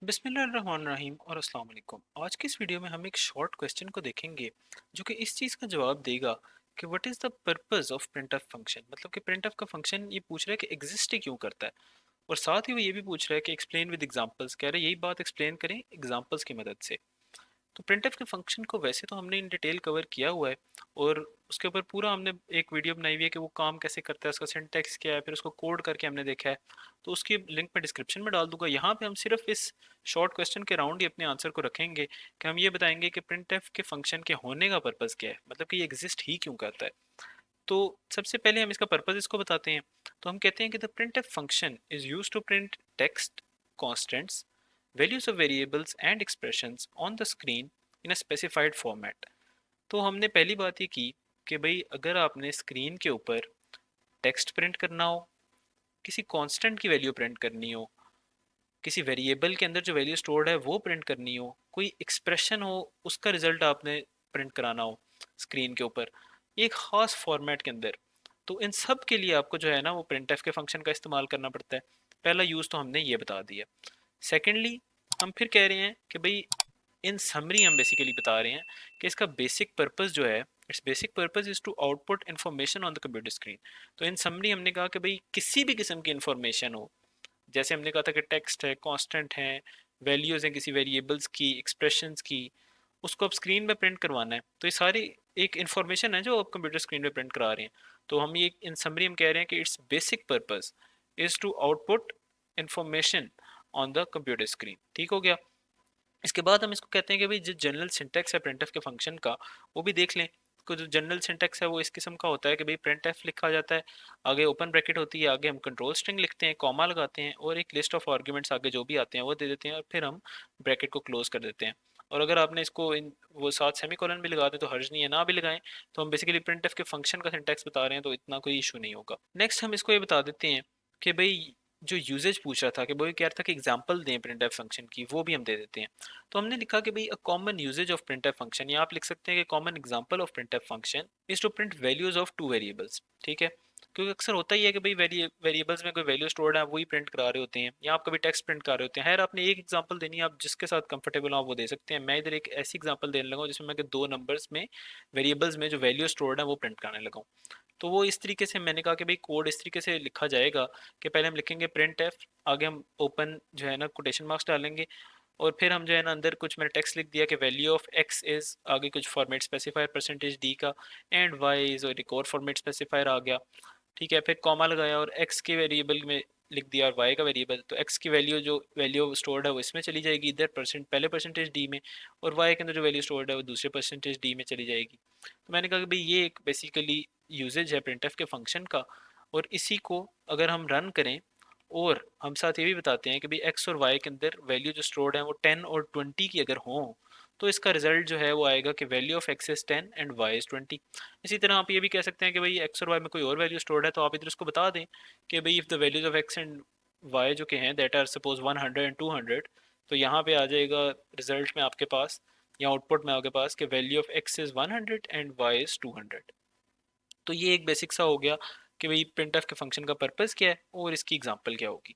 बिस्मिल्लाहिर्रहमानिर्रहीम और अस्सलाम वालेकुम। आज की इस वीडियो में हम एक शॉर्ट क्वेश्चन को देखेंगे जो कि इस चीज़ का जवाब देगा कि what is the purpose of printf function. मतलब कि प्रिंटफ का फंक्शन ये पूछ रहा है कि एग्जिस्ट ही क्यों करता है, और साथ ही वो ये भी पूछ रहा है कि एक्सप्लेन विद एग्जांपल्स। कह रहे हैं यही बात एक्सप्लेन करें एग्जांपल्स की मदद से। तो प्रिंटफ के फंक्शन को वैसे तो हमने इन डिटेल कवर किया हुआ है, और उसके ऊपर पूरा हमने एक वीडियो बनाई हुई है कि वो काम कैसे करता है, उसका सिंटैक्स क्या है, फिर उसको कोड करके हमने देखा है। तो उसकी लिंक मैं डिस्क्रिप्शन में डाल दूंगा। यहाँ पे हम सिर्फ इस शॉर्ट क्वेश्चन के राउंड ही अपने आंसर को रखेंगे कि हम ये बताएंगे कि प्रिंटफ के फंक्शन के होने का पर्पज़ क्या है, मतलब कि ये एग्जिस्ट ही क्यों करता है। तो सबसे पहले हम इसका पर्पज़ इसको बताते हैं। तो हम कहते हैं कि the printf function is use to print text, constants, values of variables and expressions on the screen in a specified format। तो हमने पहली बात ये की कि भाई अगर आपने स्क्रीन के ऊपर टेक्स्ट प्रिंट करना हो, किसी कांस्टेंट की वैल्यू प्रिंट करनी हो, किसी वेरिएबल के अंदर जो वैल्यू स्टोर्ड है वो प्रिंट करनी हो, कोई एक्सप्रेशन हो उसका रिजल्ट आपने प्रिंट कराना हो स्क्रीन के ऊपर एक खास फॉर्मेट के अंदर, तो इन सब के लिए आपको जो है ना वो प्रिंट एफ के फंक्शन का इस्तेमाल करना पड़ता है। पहला यूज़ तो हमने ये बता दिया। सेकेंडली हम फिर कह रहे हैं कि भाई इन समरी हम बेसिकली बता रहे हैं कि इसका बेसिक पर्पस जो है, it's basic purpose is to output information on the computer screen. तो इन समरी हमने कहा कि भाई किसी भी किस्म की इन्फॉर्मेशन हो, जैसे हमने कहा था कि टेक्स्ट है, कांस्टेंट है, वैल्यूज हैं किसी वेरिएबल्स की, एक्सप्रेशंस की, उसको आप स्क्रीन पे प्रिंट करवाना है। तो ये सारी एक इन्फॉर्मेशन है जो आप कंप्यूटर स्क्रीन पे प्रिंट करा रहे हैं। तो हम ये इन समरी हम कह रहे हैं कि it's basic purpose is to output information on the computer screen. ठीक हो गया। इसके बाद हम इसको कहते हैं कि भाई जो जनरल सिंटैक्स है प्रिंटफ के फंक्शन का वो भी देख लें। तो जो जनरल सिंटैक्स है वो इस किस्म का होता है कि भाई प्रिंटफ लिखा जाता है, आगे ओपन ब्रैकेट होती है, आगे हम कंट्रोल स्ट्रिंग लिखते हैं, कॉमा लगाते हैं, और एक लिस्ट ऑफ आर्ग्यूमेंट्स आगे जो भी आते हैं वो दे देते हैं, और फिर हम ब्रैकेट को क्लोज कर देते हैं। और अगर आपने इसको इन वो साथ सेमीकोलन भी लगा दें तो हर्ज नहीं है, ना भी लगाएं। तो हम बेसिकली प्रिंटफ के फंक्शन का सिंटैक्स बता रहे हैं, तो इतना कोई इशू नहीं होगा। नेक्स्ट हम इसको ये बता देते हैं कि भाई जो यूजेज पूछ रहा था कि वो ये कह रहा था कि एग्जांपल दें प्रिंटफ फंक्शन की, वो भी हम दे देते हैं। तो हमने लिखा कि भाई a common usages of printf function, या आप लिख सकते हैं कि common example of printf function is to print values of two variables. ठीक है, क्योंकि अक्सर होता ही है कि भाई वेरिएबल्स में कोई वैल्यू स्टोर्ड है वही प्रिंट करा रहे होते हैं, या आप कभी टेक्स्ट प्रिंट कर रहे होते हैं। खैर आपने एक एग्जांपल देनी है, आप जिसके साथ कंफर्टेबल हो आप वो दे सकते हैं। मैं इधर एक ऐसी एग्जांपल देने लगा हूं जिसमें मैं कि दो नंबर्स में वेरिएबल्स में जो वैल्यू स्टोर्ड है वो प्रिंट कराने लगा हूं। तो वो इस तरीके से मैंने कहा कि भाई कोड इस तरीके से लिखा जाएगा कि पहले हम लिखेंगे प्रिंट एफ, आगे हम ओपन जो है ना कोटेशन मार्क्स डालेंगे, और फिर हम जो है ना अंदर कुछ मैंने टेक्स्ट लिख दिया कि वैल्यू ऑफ एक्स इज, आगे कुछ फॉर्मेट स्पेसिफायर परसेंटेज डी का, एंड वाई इज, और एक और फॉर्मेट स्पेसिफायर आ गया। ठीक है, फिर कॉमा लगाया और एक्स के वेरिएबल में लिख दिया और वाई का वेरिएबल, तो एक्स की वैल्यू जो वैल्यू स्टोर्ड है वो इसमें चली जाएगी इधर परसेंट पहले परसेंटेज डी में, और वाई के अंदर जो वैल्यू स्टोर्ड है वो दूसरे परसेंटेज डी में चली जाएगी। तो मैंने कहा कि भाई ये एक बेसिकली यूजेज है प्रिंटफ के फंक्शन का, और इसी को अगर हम रन करें, और हम साथ ये भी बताते हैं कि भाई एक्स और वाई के अंदर वैल्यू जो स्टोर्ड है वो 10 और 20 की अगर हो, तो इसका रिजल्ट जो है वो आएगा कि value of X is 10 and Y is 20। इसी तरह आप ये भी कह सकते हैं कि भाई एक्स और वाई में कोई और वैल्यू स्टोर्ड है, तो आप इधर उसको बता दें कि भाई if the values of X and Y जो के हैं दैट आर सपोज 100 एंड 200, तो यहाँ पे आ जाएगा रिजल्ट में आपके पास, या आउटपुट में आपके पास कि value of X is 100 and Y is 200। तो ये एक बेसिक सा हो गया कि भाई प्रिंटफ के फंक्शन का पर्पस क्या है और इसकी एग्जांपल क्या होगी।